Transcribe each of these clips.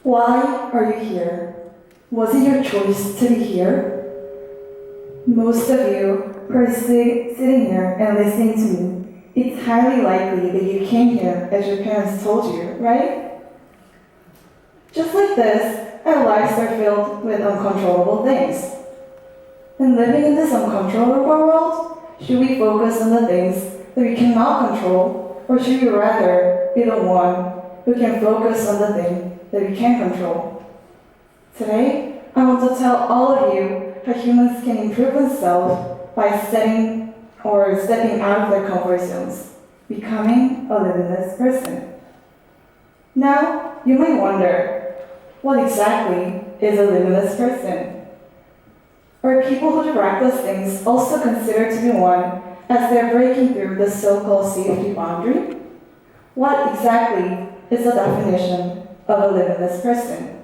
Why are you here? Was it your choice to be here? Most of you who are sitting here and listening to me, it's highly likely that you came here as your parents told you, right? Just like this, our lives are filled with uncontrollable things. And living in this uncontrollable world, should we focus on the things that we cannot control, or should we rather be the one who can focus on the thing that we can control? Today, I want to tell all of you how humans can improve themselves by stepping out of their comfort zones, becoming a limitless person. Now, you might wonder, what exactly is a limitless person? Are people who do reckless things also considered to be one as they're breaking through the so-called safety boundary? What exactly is the definition of a limitless person?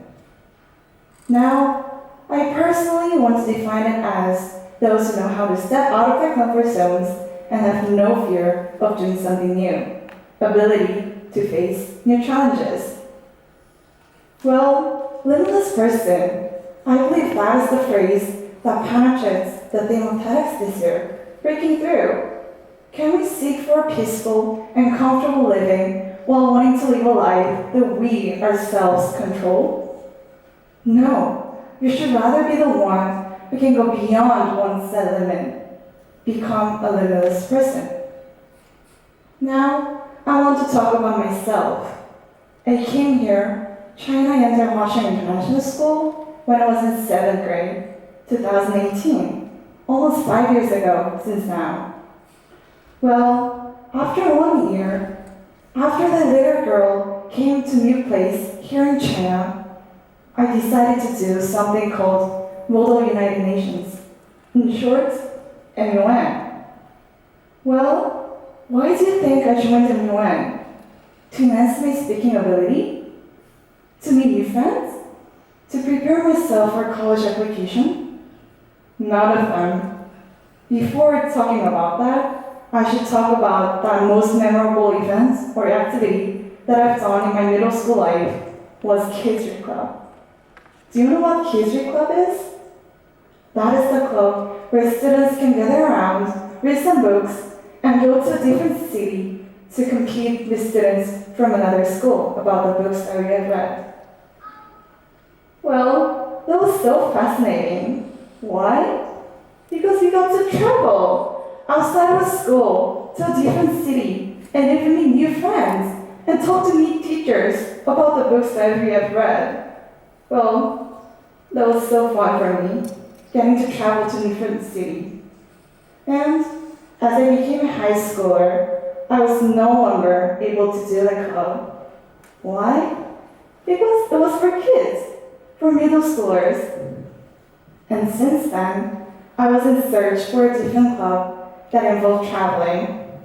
Now, I personally want to define it as those who know how to step out of their comfort zones and have no fear of doing something new, ability to face new challenges. Well, limitless person, I believe that is the phrase that penetrates the theme of TEDx this year, breaking through. Can we seek for a peaceful and comfortable living while wanting to live a life that we ourselves control? No, we should rather be the one who can go beyond one's set limit, become a limitless person. Now, I want to talk about myself. I came here, China International International School, when I was in 7th grade, 2018, almost 5 years ago since now. Well, after 1 year, after the little girl came to new place here in China, I decided to do something called Model United Nations, in short, MUN. Well, why do you think I joined MUN? To enhance my speaking ability? To meet new friends? To prepare myself for college application? None of them. Before talking about that, I should talk about that most memorable event or activity that I've done in my middle school life was Kids Read Club. Do you know what Kids Read Club is? That is the club where students can gather around, read some books, and go to a different city to compete with students from another school about the books that we have read. Well, that was so fascinating. Why? Because we got to travel outside of school to a different city and even meet new friends and talk to new teachers about the books that we have read. Well, that was so fun for me, getting to travel to a different city. And as I became a high schooler, I was no longer able to do the club. Why? Because it was for kids, for middle schoolers. And since then, I was in search for a different club that involved traveling.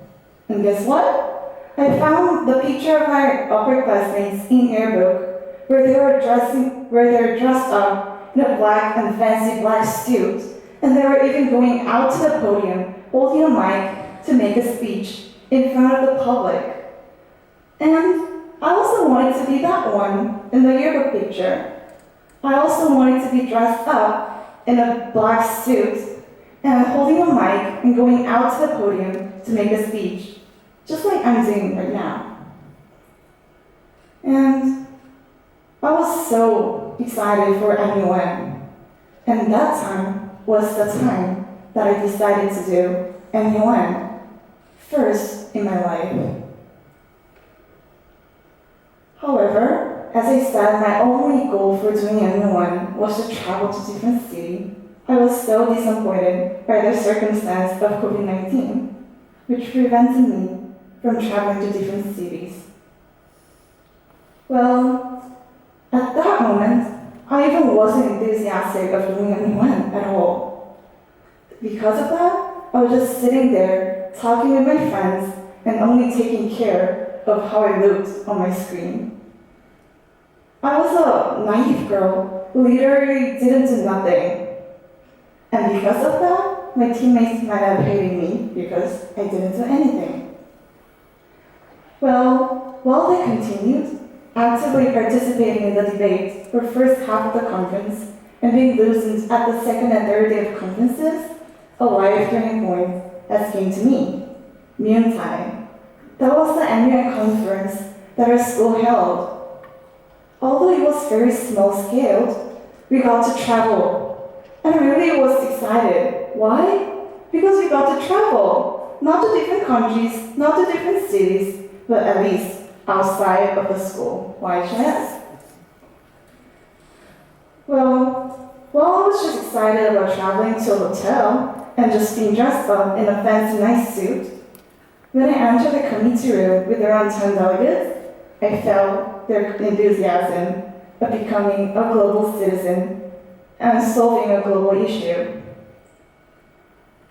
And guess what? I found the picture of my upperclassmates in Yearbook where they were dressed up in a black and fancy black suit, and they were even going out to the podium holding a mic to make a speech in front of the public. And I also wanted to be that one in the yearbook picture. I also wanted to be dressed up in a black suit and holding a mic and going out to the podium to make a speech, just like I'm doing right now. And I was so excited for MUN, and that time was the time that I decided to do MUN first in my life. However, as I said, my only goal for doing MUN was to travel to different cities. I was so disappointed by the circumstance of COVID-19, which prevented me from traveling to different cities. Well, at that moment, I even wasn't enthusiastic of doing MUN at all. Because of that, I was just sitting there talking with my friends and only taking care of how I looked on my screen. I was a naive girl who literally didn't do nothing. And because of that, my teammates might have hated me because I didn't do anything. Well, while they continued, actively participating in the debate for first half of the conference and being loosened at the second and third day of conferences, a life turning point has came to me. Noontime. That was the annual conference that our school held. Although it was very small scaled, we got to travel. And I really was excited. Why? Because we got to travel. Not to different countries, not to different cities, but at least outside of the school. Why chance? Well, I was just excited about traveling to a hotel and just being dressed up in a fancy nice suit, when I entered the committee room with around 10 delegates, I felt their enthusiasm of becoming a global citizen and solving a global issue.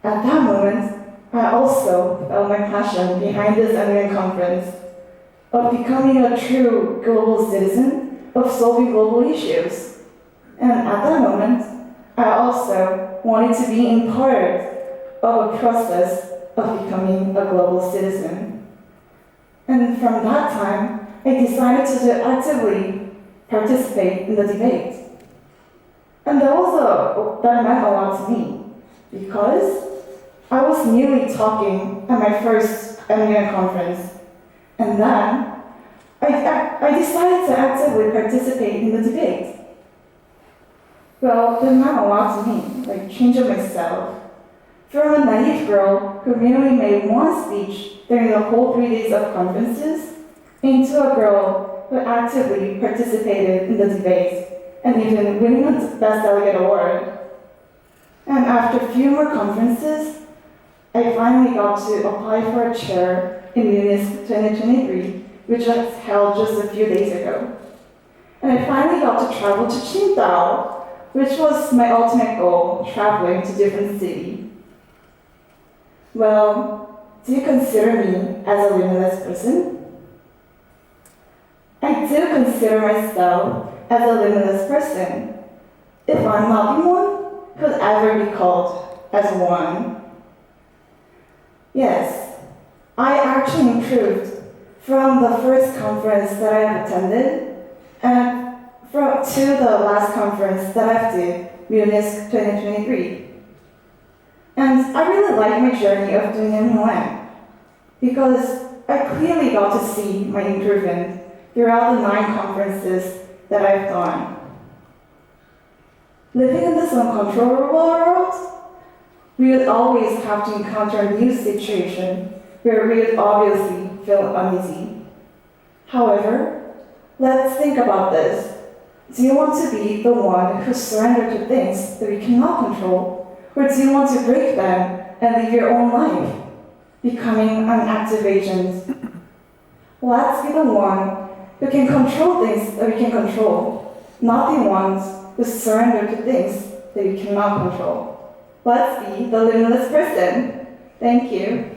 At that moment, I also felt my passion behind this annual conference of becoming a true global citizen of solving global issues. And at that moment, I also wanted to be in part of a process of becoming a global citizen. And from that time, I decided to actively participate in the debate. And that meant a lot to me, because I was newly talking at my first annual conference, and then I decided to actively participate in the debate. Well, that meant a lot to me, like changing myself. From a naive girl who merely made one speech during the whole 3 days of conferences, into a girl who actively participated in the debates and even winning a Best Delegate Award. And after a few more conferences, I finally got to apply for a chair in UNISC 2023, which was held just a few days ago. And I finally got to travel to Qingdao, which was my ultimate goal, traveling to different cities. Well, do you consider me as a limitless person? I do consider myself as a limitless person. If I'm not one, could ever be called as one. Yes, I actually improved from the first conference that I have attended and to the last conference that I've did, UNISC 2023. And I really like my journey of doing MUN because I clearly got to see my improvement throughout the 9 conferences that I've done. Living in this uncontrollable world, we would always have to encounter a new situation where we would obviously feel uneasy. However, let's think about this. Do you want to be the one who surrenders to things that we cannot control? Or do you want to break them and live your own life, becoming an active agent? Let's be the one who can control things that we can control, not the ones who surrender to things that we cannot control. Let's be the limitless person. Thank you.